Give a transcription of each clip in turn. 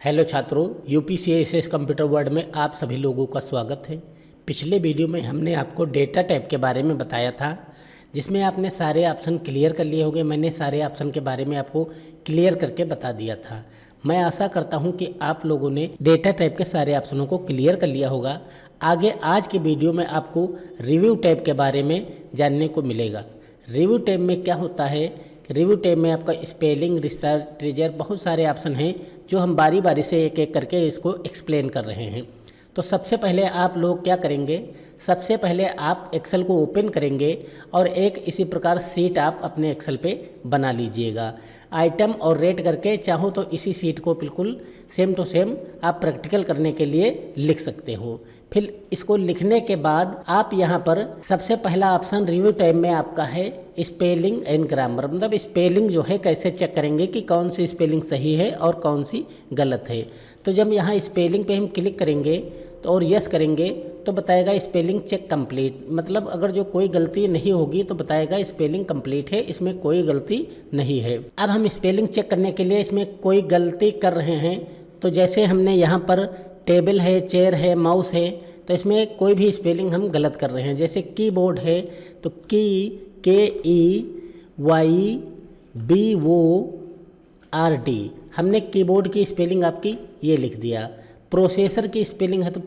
Hello छात्रों, UPCSS computer world में आप सभी लोगों का स्वागत है। पिछले वीडियो में हमने आपको डेटा टाइप के बारे में बताया था, जिसमें आपने सारे ऑप्शन क्लियर कर लिए होंगे। मैंने सारे ऑप्शन के बारे में आपको क्लियर करके बता दिया था। मैं आशा करता हूं कि आप लोगों ने डेटा टाइप के सारे ऑप्शनों को क्लियर कर लिया होगा। आगे आज के वीडियो में आपको रिव्यू टाइप के बारे में जानने को मिलेगा। रिव्यू टाइप में क्या होता है? रिव्यू टैब में आपका स्पेलिंग, रिसर्च, ट्रेजर, बहुत सारे ऑप्शन हैं जो हम बारी बारी से एक एक करके इसको एक्सप्लेन कर रहे हैं। तो सबसे पहले आप लोग क्या करेंगे? सबसे पहले आप एक्सेल को ओपन करेंगे और एक इसी प्रकार सीट आप अपने एक्सेल पे बना लीजिएगा। आइटम और रेट करके चाहो तो इसी सीट को बिल्कुल सेम टू सेम आप प्रैक्टिकल करने के लिए लिख सकते हो। फिर इसको लिखने के बाद आप यहाँ पर सबसे पहला ऑप्शन रिव्यू टाइम में आपका है स्पेलिंग एंड ग्रामर, मतलब स्पेलिंग जो है कैसे चेक करेंगे कि कौन सी स्पेलिंग सही है और कौन सी गलत है। तो जब यहाँ स्पेलिंग पे हम क्लिक करेंगे तो और यस करेंगे तो बताएगा स्पेलिंग चेक कंप्लीट, मतलब अगर जो कोई गलती नहीं होगी तो बताएगा स्पेलिंग कंप्लीट है, इसमें कोई गलती नहीं है। अब हम स्पेलिंग चेक करने के लिए इसमें कोई गलती कर रहे हैं तो जैसे हमने यहाँ पर टेबल है, चेयर है, माउस है, तो इसमें कोई भी स्पेलिंग हम गलत कर रहे हैं। जैसे कीबोर्ड है तो KEYBORD, हमने कीबोर्ड की स्पेलिंग आपकी ये लिख दिया। प्रोसेसर की स्पेलिंग है तो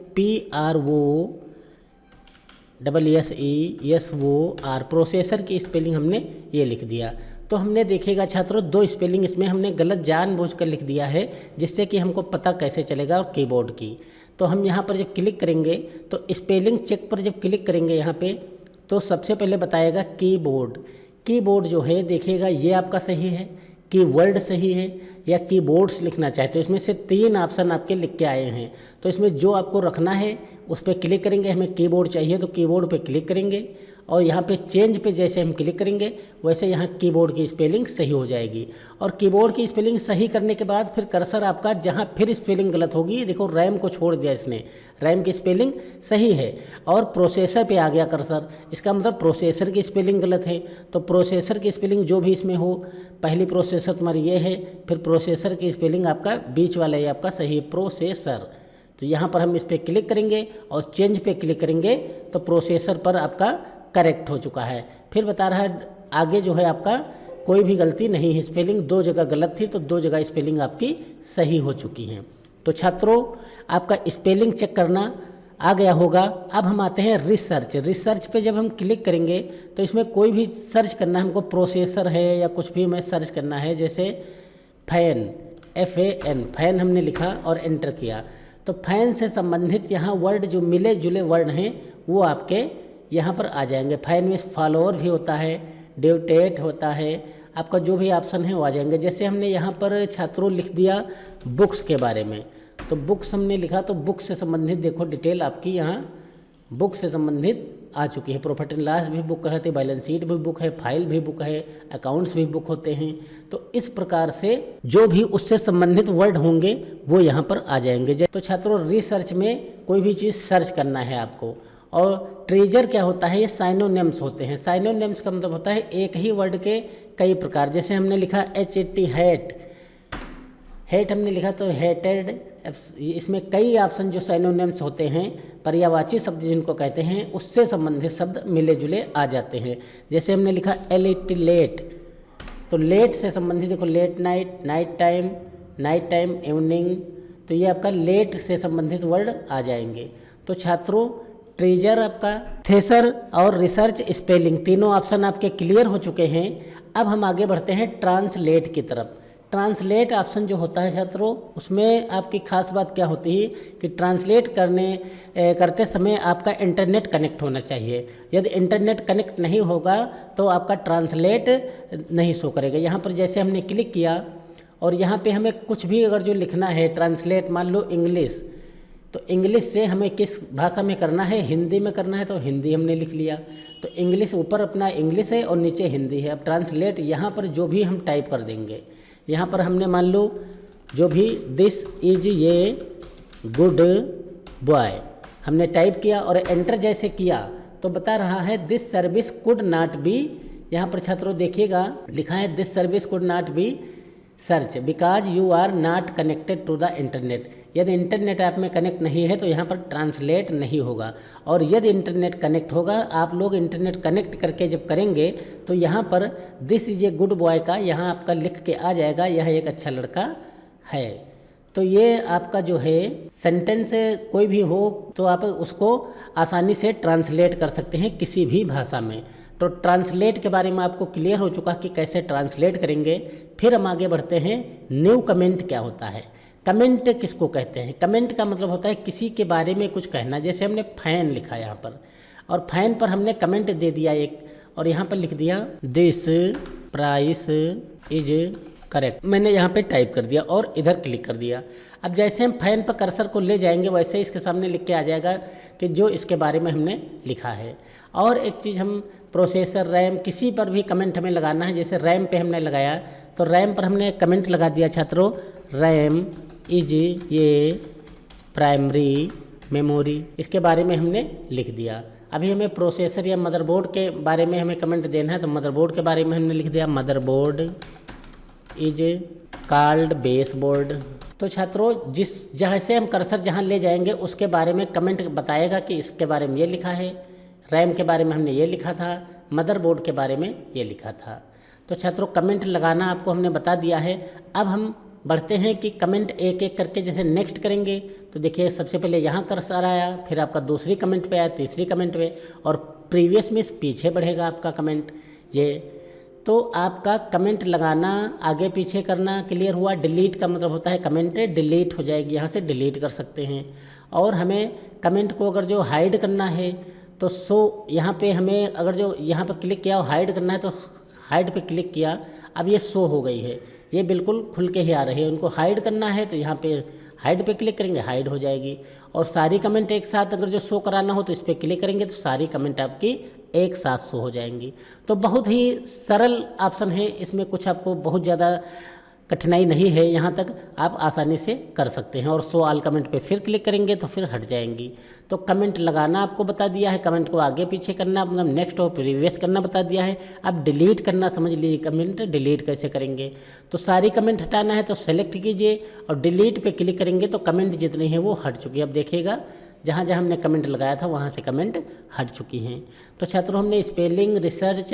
PROSESSOR, प्रोसेसर की स्पेलिंग हमने ये लिख दिया। तो हमने देखिएगा छात्रों, दो स्पेलिंग इसमें हमने गलत जानबूझकर लिख दिया है, जिससे कि हमको पता कैसे चलेगा और कीबोर्ड की। तो हम यहाँ पर जब क्लिक करेंगे तो स्पेलिंग चेक पर जब क्लिक करेंगे यहाँ पे तो सबसे पहले बताएगा कीबोर्ड। कीबोर्ड जो है देखिएगा ये आपका सही है, कीवर्ड सही है या कीबोर्ड्स लिखना चाहते हो, इसमें से तीन ऑप्शन आपके लिख के आए हैं। तो इसमें जो आपको रखना है उस पर क्लिक करेंगे। हमें कीबोर्ड चाहिए तो कीबोर्ड पे क्लिक करेंगे और यहाँ पे चेंज पे जैसे हम क्लिक करेंगे वैसे यहाँ कीबोर्ड की स्पेलिंग सही हो जाएगी। और कीबोर्ड की स्पेलिंग सही करने के बाद फिर कर्सर आपका जहाँ फिर स्पेलिंग गलत होगी, देखो रैम को छोड़ दिया इसने, रैम की स्पेलिंग सही है और प्रोसेसर पे आ गया कर्सर, इसका मतलब प्रोसेसर की स्पेलिंग गलत है। तो प्रोसेसर की स्पेलिंग जो भी इसमें हो, पहली प्रोसेसर तुम्हारी ये है, फिर प्रोसेसर की स्पेलिंग आपका बीच वाला ये आपका सही है, प्रोसेसर। तो यहाँ पर हम इस पर क्लिक करेंगे और चेंज पे क्लिक करेंगे तो प्रोसेसर पर आपका करेक्ट हो चुका है। फिर बता रहा है आगे जो है आपका कोई भी गलती नहीं है, स्पेलिंग दो जगह गलत थी तो दो जगह स्पेलिंग आपकी सही हो चुकी हैं। तो छात्रों, आपका स्पेलिंग चेक करना आ गया होगा। अब हम आते हैं रिसर्च। रिसर्च पे जब हम क्लिक करेंगे तो इसमें कोई भी सर्च करना है हमको, प्रोसेसर है या कुछ भी हमें सर्च करना है, जैसे फैन, FAN, फैन हमने लिखा और एंटर किया तो फैन से संबंधित यहाँ वर्ड जो मिले जुले वर्ड हैं वो आपके यहाँ पर आ जाएंगे। फैन में फॉलोअर भी होता है, ड्यूटेट होता है, आपका जो भी ऑप्शन है वो आ जाएंगे। जैसे हमने यहाँ पर छात्रों लिख दिया बुक्स के बारे में, तो बुक्स हमने लिखा तो बुक से संबंधित देखो डिटेल आपकी यहाँ बुक से संबंधित आ चुकी है। प्रॉफिट एंड लॉस भी बुक रहते, बैलेंस शीट भी बुक है, फाइल भी बुक है, अकाउंट्स भी बुक होते हैं। तो इस प्रकार से जो भी उससे संबंधित वर्ड होंगे वो यहाँ पर आ जाएंगे। तो छात्रों, रिसर्च में कोई भी चीज़ सर्च करना है आपको। और ट्रेजर क्या होता है? ये साइनोनिम्स होते हैं। साइनोनिम्स का मतलब होता है एक ही वर्ड के कई प्रकार। जैसे हमने लिखा HAT, हैट, हेट हमने लिखा तो हेटेड, इसमें कई ऑप्शन जो साइनोनिम्स होते हैं, पर्यायवाची शब्द जिनको कहते हैं, उससे संबंधित शब्द मिले जुले आ जाते हैं। जैसे हमने लिखा LET, लेट, तो लेट से संबंधित देखो late night, night time, evening, तो ये आपका लेट से संबंधित वर्ड आ जाएंगे। तो छात्रों, ट्रेजर आपका, थेसर और रिसर्च, स्पेलिंग, तीनों ऑप्शन आपके क्लियर हो चुके हैं। अब हम आगे बढ़ते हैं ट्रांसलेट की तरफ। ट्रांसलेट ऑप्शन जो होता है छात्रों, उसमें आपकी खास बात क्या होती है कि ट्रांसलेट करते समय आपका इंटरनेट कनेक्ट होना चाहिए। यदि इंटरनेट कनेक्ट नहीं होगा तो आपका ट्रांसलेट नहीं शो करेगा। यहाँ पर जैसे हमने क्लिक किया और यहाँ पे हमें कुछ भी अगर जो लिखना है ट्रांसलेट, मान लो इंग्लिश, तो इंग्लिश से हमें किस भाषा में करना है, हिंदी में करना है तो हिंदी हमने लिख लिया। तो इंग्लिश ऊपर अपना इंग्लिश है और नीचे हिंदी है। अब ट्रांसलेट यहाँ पर जो भी हम टाइप कर देंगे, यहाँ पर हमने मान लो जो भी दिस इज ये गुड बॉय हमने टाइप किया और एंटर जैसे किया तो बता रहा है this service could not be, यहाँ पर छात्रों देखिएगा लिखा है this service could not be search because you are not connected to the internet. यदि इंटरनेट ऐप में कनेक्ट नहीं है तो यहाँ पर ट्रांसलेट नहीं होगा, और यदि इंटरनेट कनेक्ट होगा, आप लोग इंटरनेट कनेक्ट करके जब करेंगे तो यहाँ पर this is a good boy का यहाँ आपका लिख के आ जाएगा, यह एक अच्छा लड़का है। तो ये आपका जो है सेंटेंस कोई भी हो तो आप उसको आसानी से ट्रांसलेट कर सकते हैं किसी भी भाषा में। तो ट्रांसलेट के बारे में आपको क्लियर हो चुका कि कैसे ट्रांसलेट करेंगे। फिर हम आगे बढ़ते हैं, न्यू कमेंट क्या होता है। कमेंट किसको कहते हैं? कमेंट का मतलब होता है किसी के बारे में कुछ कहना। जैसे हमने फैन लिखा यहाँ पर, और फैन पर हमने कमेंट दे दिया एक, और यहाँ पर लिख दिया दिस प्राइस इज करेक्ट। मैंने यहाँ पे टाइप कर दिया और इधर क्लिक कर दिया। अब जैसे हम फैन पर कर्सर को ले जाएंगे वैसे इसके सामने लिख के आ जाएगा कि जो इसके बारे में हमने लिखा है। और एक चीज़, हम प्रोसेसर, रैम, किसी पर भी कमेंट हमें लगाना है। जैसे रैम पे हमने लगाया तो रैम पर हमने कमेंट लगा दिया छात्रों, रैम इज ये प्राइमरी मेमोरी, इसके बारे में हमने लिख दिया। अभी हमें प्रोसेसर या मदरबोर्ड के बारे में हमें कमेंट देना है तो मदरबोर्ड के बारे में हमने लिख दिया, मदरबोर्ड इज कॉल्ड बेसबोर्ड। तो छात्रों जिस जहाँ से हम कर्सर जहाँ ले जाएंगे उसके बारे में कमेंट बताएगा कि इसके बारे में ये लिखा है, रैम के बारे में हमने ये लिखा था, मदरबोर्ड के बारे में ये लिखा था। तो छात्रों कमेंट लगाना आपको हमने बता दिया है। अब हम बढ़ते हैं कि कमेंट एक एक करके जैसे नेक्स्ट करेंगे तो देखिए सबसे पहले यहाँ कर्सर आया, फिर आपका दूसरी कमेंट पे आया, तीसरी कमेंट पे, और प्रीवियस में पीछे बढ़ेगा आपका कमेंट। ये तो आपका कमेंट लगाना, आगे पीछे करना क्लियर हुआ। डिलीट का मतलब होता है कमेंट डिलीट हो जाएगी, यहाँ से डिलीट कर सकते हैं। और हमें कमेंट को अगर जो हाइड करना है तो सो यहाँ पे हमें अगर जो यहाँ पर क्लिक किया और हाइड करना है तो हाइड पे क्लिक किया, अब ये शो हो गई है, ये बिल्कुल खुल के ही आ रही है। उनको हाइड करना है तो यहाँ पे हाइड पे क्लिक करेंगे, हाइड हो जाएगी। और सारी कमेंट एक साथ अगर जो शो कराना हो तो इस पर क्लिक करेंगे तो सारी कमेंट आपकी एक साथ शो हो जाएंगी। तो बहुत ही सरल ऑप्शन है, इसमें कुछ आपको बहुत ज़्यादा कठिनाई नहीं है, यहाँ तक आप आसानी से कर सकते हैं। और शो ऑल कमेंट पे फिर क्लिक करेंगे तो फिर हट जाएंगी। तो कमेंट लगाना आपको बता दिया है, कमेंट को आगे पीछे करना मतलब नेक्स्ट और प्रीवियस करना बता दिया है। अब डिलीट करना समझ लीजिए, कमेंट डिलीट कैसे करेंगे। तो सारी कमेंट हटाना है तो सेलेक्ट कीजिए और डिलीट पे क्लिक करेंगे तो कमेंट जितनी है वो हट चुकी है। अब देखिएगा जहाँ जहाँ हमने कमेंट लगाया था वहाँ से कमेंट हट चुकी हैं। तो छात्रों हमने स्पेलिंग, रिसर्च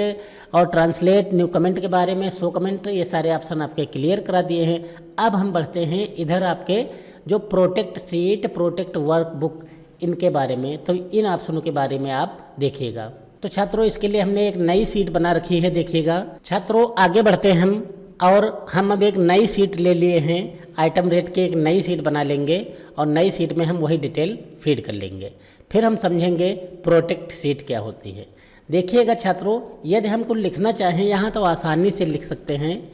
और ट्रांसलेट, न्यू कमेंट के बारे में, शो कमेंट, ये सारे ऑप्शन आपके क्लियर करा दिए हैं। अब हम बढ़ते हैं इधर आपके जो प्रोटेक्ट सीट, प्रोटेक्ट वर्कबुक, इनके बारे में। तो इन ऑप्शनों के बारे में आप देखिएगा। तो छात्रों इसके लिए हमने एक नई सीट बना रखी है, देखिएगा। छात्रों आगे बढ़ते हैं हम, और हम अब एक नई सीट ले लिए हैं, आइटम रेट की एक नई सीट बना लेंगे और नई सीट में हम वही डिटेल फीड कर लेंगे। फिर हम समझेंगे प्रोटेक्ट सीट क्या होती है। देखिएगा छात्रों, यदि हम कुछ लिखना चाहें यहाँ तो आसानी से लिख सकते हैं,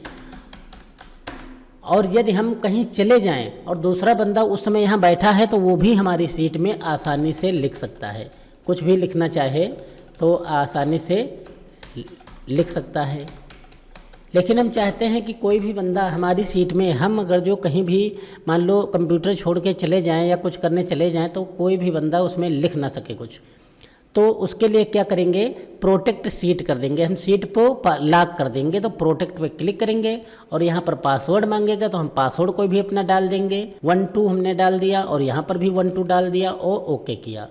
और यदि हम कहीं चले जाएं और दूसरा बंदा उस समय यहाँ बैठा है तो वो भी हमारी सीट में आसानी से लिख सकता है। कुछ भी लिखना चाहे तो आसानी से लिख सकता है। लेकिन हम चाहते हैं कि कोई भी बंदा हमारी सीट में, हम अगर जो कहीं भी मान लो कंप्यूटर छोड़ के चले जाएं या कुछ करने चले जाएं तो कोई भी बंदा उसमें लिख ना सके कुछ। तो उसके लिए क्या करेंगे, प्रोटेक्ट सीट कर देंगे। हम सीट को लॉक कर देंगे तो प्रोटेक्ट पे क्लिक करेंगे और यहाँ पर पासवर्ड मांगेगा तो हम पासवर्ड कोई भी अपना डाल देंगे। 12 हमने डाल दिया और यहाँ पर भी 12 डाल दिया और ओके किया।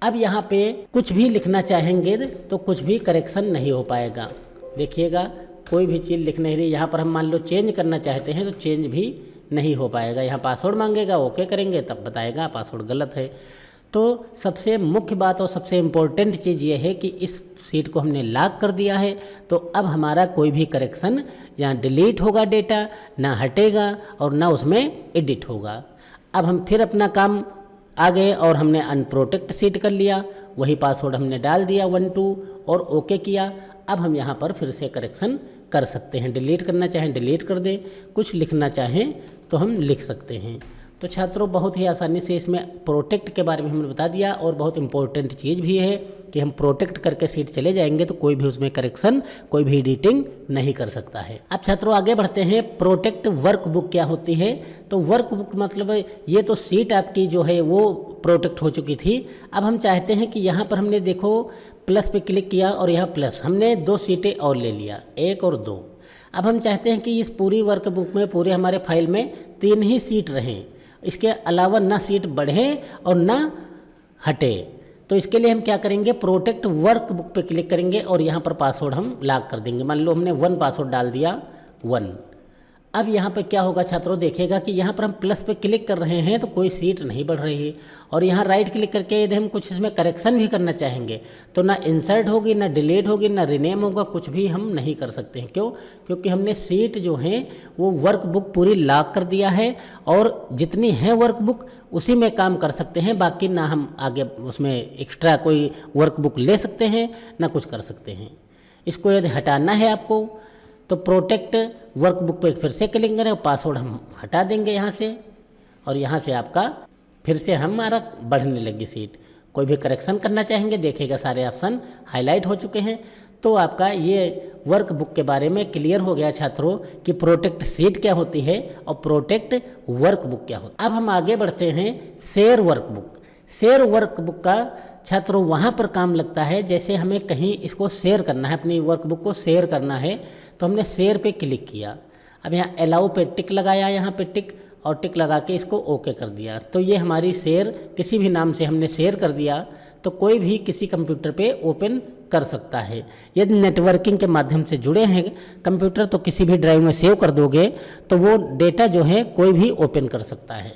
अब यहाँ पे कुछ भी लिखना चाहेंगे तो कुछ भी करेक्शन नहीं हो पाएगा। देखिएगा कोई भी चीज़ लिख नहीं रही। यहाँ पर हम मान लो चेंज करना चाहते हैं तो चेंज भी नहीं हो पाएगा। यहाँ पासवर्ड मांगेगा, ओके करेंगे तब बताएगा पासवर्ड गलत है। तो सबसे मुख्य बात और सबसे इम्पोर्टेंट चीज़ ये है कि इस सीट को हमने लॉक कर दिया है तो अब हमारा कोई भी करेक्शन यहाँ डिलीट होगा, डेटा ना हटेगा और ना उसमें एडिट होगा। अब हम फिर अपना काम आ गए और हमने अनप्रोटेक्ट सीट कर लिया, वही पासवर्ड हमने डाल दिया 12 और ओके किया। अब हम यहाँ पर फिर से करेक्शन कर सकते हैं, डिलीट करना चाहें डिलीट कर दें, कुछ लिखना चाहें तो हम लिख सकते हैं। तो छात्रों बहुत ही आसानी से इसमें प्रोटेक्ट के बारे में हमने बता दिया। और बहुत इंपॉर्टेंट चीज़ भी है कि हम प्रोटेक्ट करके सीट चले जाएंगे तो कोई भी उसमें करेक्शन, कोई भी एडिटिंग नहीं कर सकता है। अब छात्रों आगे बढ़ते हैं, प्रोटेक्ट वर्कबुक क्या होती है। तो वर्कबुक मतलब ये तो सीट आपकी जो है वो प्रोटेक्ट हो चुकी थी। अब हम चाहते हैं कि यहाँ पर हमने देखो प्लस पे क्लिक किया और यहाँ प्लस, हमने 2 सीटें और ले लिया, 1 और 2। अब हम चाहते हैं कि इस पूरी वर्कबुक में, पूरे हमारे फाइल में 3 ही सीट रहें, इसके अलावा ना सीट बढ़े और ना हटे। तो इसके लिए हम क्या करेंगे, प्रोटेक्ट वर्कबुक पे क्लिक करेंगे और यहाँ पर पासवर्ड हम लॉक कर देंगे। मान लो हमने 1 पासवर्ड डाल दिया, 1। अब यहाँ पर क्या होगा छात्रों, देखिएगा कि यहाँ पर हम प्लस पे क्लिक कर रहे हैं तो कोई सीट नहीं बढ़ रही है। और यहाँ राइट क्लिक करके यदि हम कुछ इसमें करेक्शन भी करना चाहेंगे तो ना इंसर्ट होगी, ना डिलीट होगी, ना रिनेम होगा, कुछ भी हम नहीं कर सकते हैं। क्यों? क्योंकि हमने सीट जो है वो वर्कबुक पूरी लॉक कर दिया है और जितनी है वर्कबुक उसी में काम कर सकते हैं। बाकी ना हम आगे उसमें एक्स्ट्रा कोई वर्कबुक ले सकते हैं, ना कुछ कर सकते हैं। इसको यदि हटाना है आपको तो प्रोटेक्ट वर्कबुक पे फिर से क्लिक करें और पासवर्ड हम हटा देंगे यहाँ से, और यहाँ से आपका फिर से हमारा बढ़ने लगी सीट। कोई भी करेक्शन करना चाहेंगे, देखिएगा सारे ऑप्शन हाईलाइट हो चुके हैं। तो आपका ये वर्कबुक के बारे में क्लियर हो गया छात्रों कि प्रोटेक्ट सीट क्या होती है और प्रोटेक्ट वर्कबुक क्या होती है। अब हम आगे बढ़ते हैं शेयर वर्कबुक। शेयर वर्कबुक का छात्रों वहाँ पर काम लगता है जैसे हमें कहीं इसको शेयर करना है, अपनी वर्कबुक को शेयर करना है, तो हमने शेयर पे क्लिक किया। अब यहाँ अलाउ पे टिक लगाया, यहाँ पे टिक और टिक लगा के इसको ओके कर दिया। तो ये हमारी शेयर किसी भी नाम से हमने शेयर कर दिया तो कोई भी किसी कंप्यूटर पे ओपन कर सकता है। यदि नेटवर्किंग के माध्यम से जुड़े हैं कंप्यूटर तो किसी भी ड्राइव में सेव कर दोगे तो वो डेटा जो है कोई भी ओपन कर सकता है।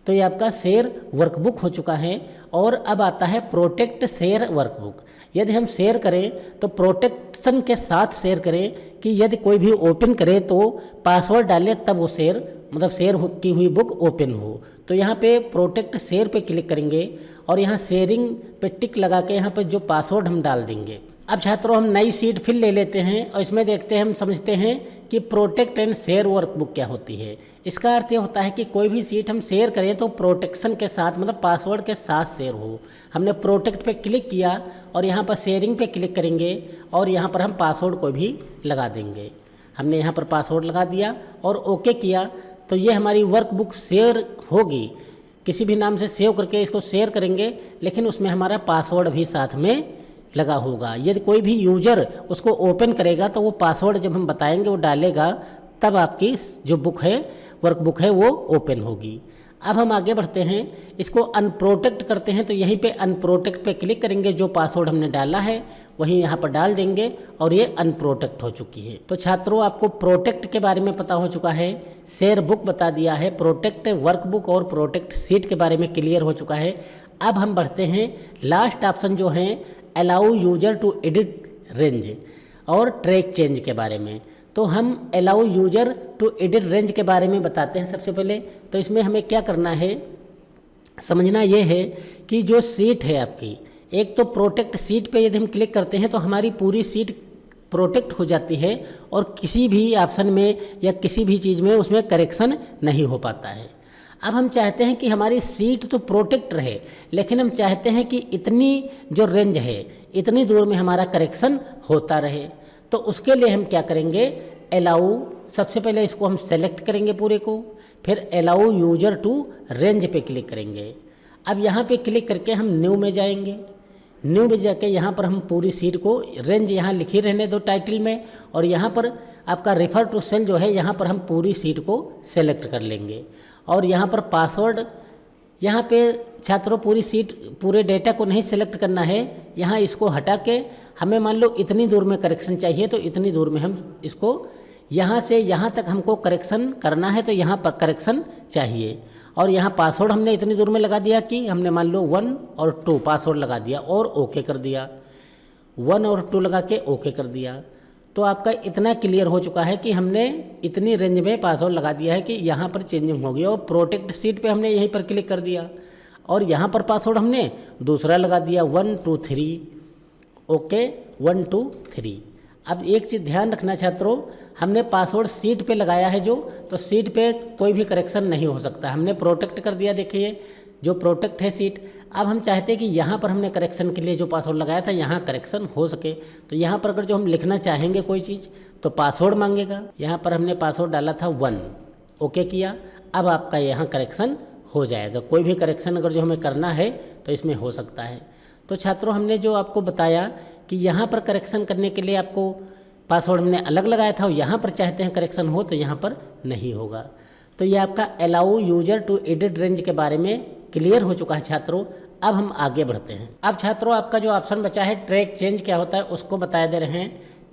तो ये आपका शेयर वर्कबुक हो चुका है। और अब आता है प्रोटेक्ट शेयर वर्कबुक। यदि हम शेयर करें तो प्रोटेक्शन के साथ शेयर करें कि यदि कोई भी ओपन करे तो पासवर्ड डाले तब वो शेयर, मतलब शेयर की हुई बुक ओपन हो। तो यहाँ पे प्रोटेक्ट शेयर पे क्लिक करेंगे और यहाँ शेयरिंग पे टिक लगा के यहाँ पे जो पासवर्ड हम डाल देंगे। अब छात्रों हम नई सीट फिर ले लेते हैं और इसमें देखते हैं, हम समझते हैं कि प्रोटेक्ट एंड शेयर वर्कबुक क्या होती है। इसका अर्थ ये होता है कि कोई भी सीट हम शेयर करें तो प्रोटेक्शन के साथ, मतलब पासवर्ड के साथ शेयर हो। हमने प्रोटेक्ट पे क्लिक किया और यहाँ पर शेयरिंग पे क्लिक करेंगे और यहाँ पर हम पासवर्ड कोई भी लगा देंगे। हमने यहाँ पर पासवर्ड लगा दिया और ओके किया तो ये हमारी वर्कबुक शेयर होगी। किसी भी नाम से सेव करके इसको शेयर करेंगे लेकिन उसमें हमारा पासवर्ड भी साथ में लगा होगा। यदि कोई भी यूजर उसको ओपन करेगा तो वो पासवर्ड जब हम बताएंगे वो डालेगा, तब आपकी जो बुक है, वर्कबुक है, वो ओपन होगी। अब हम आगे बढ़ते हैं, इसको अनप्रोटेक्ट करते हैं। तो यहीं पे अनप्रोटेक्ट पे क्लिक करेंगे, जो पासवर्ड हमने डाला है वहीं यहाँ पर डाल देंगे और ये अनप्रोटेक्ट हो चुकी है। तो छात्रों आपको प्रोटेक्ट के बारे में पता हो चुका है, शेयर बुक बता दिया है, प्रोटेक्ट वर्कबुक और प्रोटेक्ट सीट के बारे में क्लियर हो चुका है। अब हम बढ़ते हैं लास्ट ऑप्शन जो है allow user to edit range और ट्रैक चेंज के बारे में। तो हम allow user to edit range के बारे में बताते हैं सबसे पहले। तो इसमें हमें क्या करना है, समझना ये है कि जो सीट है आपकी, एक तो प्रोटेक्ट सीट पे यदि हम क्लिक करते हैं तो हमारी पूरी सीट प्रोटेक्ट हो जाती है और किसी भी ऑप्शन में या किसी भी चीज़ में उसमें करेक्शन नहीं हो पाता है। अब हम चाहते हैं कि हमारी सीट तो प्रोटेक्ट रहे, लेकिन हम चाहते हैं कि इतनी जो रेंज है इतनी दूर में हमारा करेक्शन होता रहे। तो उसके लिए हम क्या करेंगे, अलाउ, सबसे पहले इसको हम सेलेक्ट करेंगे पूरे को, फिर अलाउ यूजर टू रेंज पे क्लिक करेंगे। अब यहाँ पे क्लिक करके हम न्यू में जाएंगे। न्यू में जाके यहाँ पर हम पूरी सीट को, रेंज यहाँ लिखी रहने दो टाइटल में, और यहाँ पर आपका रेफर टू सेल जो है यहाँ पर हम पूरी सीट को सेलेक्ट कर लेंगे। और यहाँ पर पासवर्ड, यहाँ पे छात्रों पूरी सीट, पूरे डेटा को नहीं सेलेक्ट करना है, यहाँ इसको हटा के हमें मान लो इतनी दूर में करेक्शन चाहिए तो इतनी दूर में हम इसको, यहाँ से यहाँ तक हमको करेक्शन करना है तो यहाँ पर करेक्शन चाहिए। और यहाँ पासवर्ड हमने इतनी दूर में लगा दिया कि हमने मान लो 1 और 2 पासवर्ड लगा दिया और ओके कर दिया, 1 और 2 लगा के ओके कर दिया। तो आपका इतना क्लियर हो चुका है कि हमने इतनी रेंज में पासवर्ड लगा दिया है कि यहाँ पर चेंजिंग हो गया। और प्रोटेक्ट सीट पे हमने यहीं पर क्लिक कर दिया और यहाँ पर पासवर्ड हमने दूसरा लगा दिया, 1 2 3, ओके 1 2 3। अब एक चीज़ ध्यान रखना छात्रों, हमने पासवर्ड सीट पे लगाया है जो, तो सीट पे कोई भी करेक्शन नहीं हो सकता। हमने प्रोटेक्ट कर दिया, देखिए जो प्रोटेक्ट है सीट। अब हम चाहते हैं कि यहाँ पर हमने करेक्शन के लिए जो पासवर्ड लगाया था यहाँ करेक्शन हो सके। तो यहाँ पर अगर जो हम लिखना चाहेंगे कोई चीज़ तो पासवर्ड मांगेगा। यहाँ पर हमने पासवर्ड डाला था 1, ओके किया। अब आपका यहाँ करेक्शन हो जाएगा। कोई भी करेक्शन अगर जो हमें करना है तो इसमें हो सकता है। तो छात्रों हमने जो आपको बताया कि यहाँ पर करेक्शन करने के लिए आपको पासवर्ड हमने अलग लगाया था और यहाँ पर चाहते हैं करेक्शन हो तो यहाँ पर नहीं होगा। तो ये आपका allow user to edit range के बारे में क्लियर हो चुका है छात्रों। अब हम आगे बढ़ते हैं। अब छात्रों आपका जो ऑप्शन बचा है ट्रैक चेंज क्या होता है उसको बता दे रहे हैं।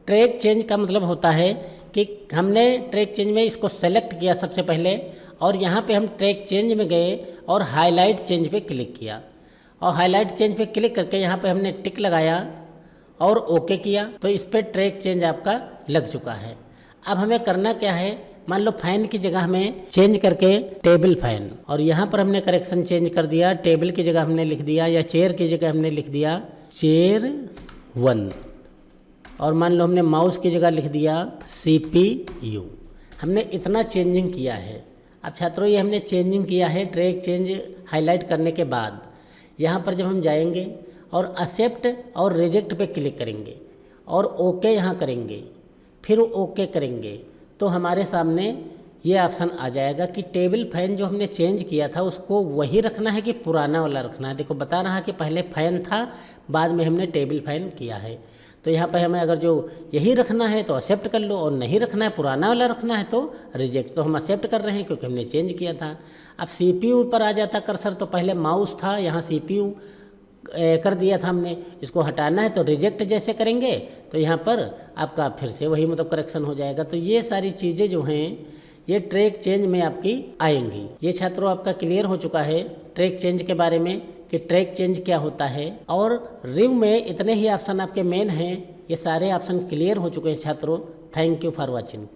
ट्रैक चेंज का मतलब होता है कि हमने ट्रैक चेंज में इसको सेलेक्ट किया सबसे पहले और यहाँ पे हम ट्रैक चेंज में गए और हाईलाइट चेंज पे क्लिक किया और हाईलाइट चेंज पे क्लिक करके यहाँ पे हमने टिक लगाया और ओके किया तो इस पर ट्रैक चेंज आपका लग चुका है। अब हमें करना क्या है, मान लो फैन की जगह हमें चेंज करके टेबल फैन, और यहाँ पर हमने करेक्शन चेंज कर दिया, टेबल की जगह हमने लिख दिया या चेयर की जगह हमने लिख दिया चेयर 1, और मान लो हमने माउस की जगह लिख दिया CPU। हमने इतना चेंजिंग किया है। अब छात्रों ये हमने चेंजिंग किया है ट्रैक चेंज हाईलाइट करने के बाद। यहाँ पर जब हम जाएंगे और एक्सेप्ट और रिजेक्ट पे क्लिक करेंगे और ओके यहाँ करेंगे, फिर ओके करेंगे तो हमारे सामने ये ऑप्शन आ जाएगा कि टेबल फैन जो हमने चेंज किया था उसको वही रखना है कि पुराना वाला रखना है। देखो बता रहा कि पहले फैन था, बाद में हमने टेबल फैन किया है। तो यहाँ पर हमें अगर जो यही रखना है तो एक्सेप्ट कर लो और नहीं रखना है पुराना वाला रखना है तो रिजेक्ट। तो हम एक्सेप्ट कर रहे हैं क्योंकि हमने चेंज किया था। अब CPU पर आ जाता कर्सर, तो पहले माउस था, यहाँ CPU कर दिया था हमने, इसको हटाना है तो रिजेक्ट जैसे करेंगे तो यहाँ पर आपका फिर से वही मतलब करेक्शन हो जाएगा। तो ये सारी चीज़ें जो हैं ये ट्रैक चेंज में आपकी आएंगी। ये छात्रों आपका क्लियर हो चुका है ट्रैक चेंज के बारे में कि ट्रैक चेंज क्या होता है। और रिव्यू में इतने ही ऑप्शन आपके मेन हैं, ये सारे ऑप्शन क्लियर हो चुके हैं छात्रों। Thank you for watching.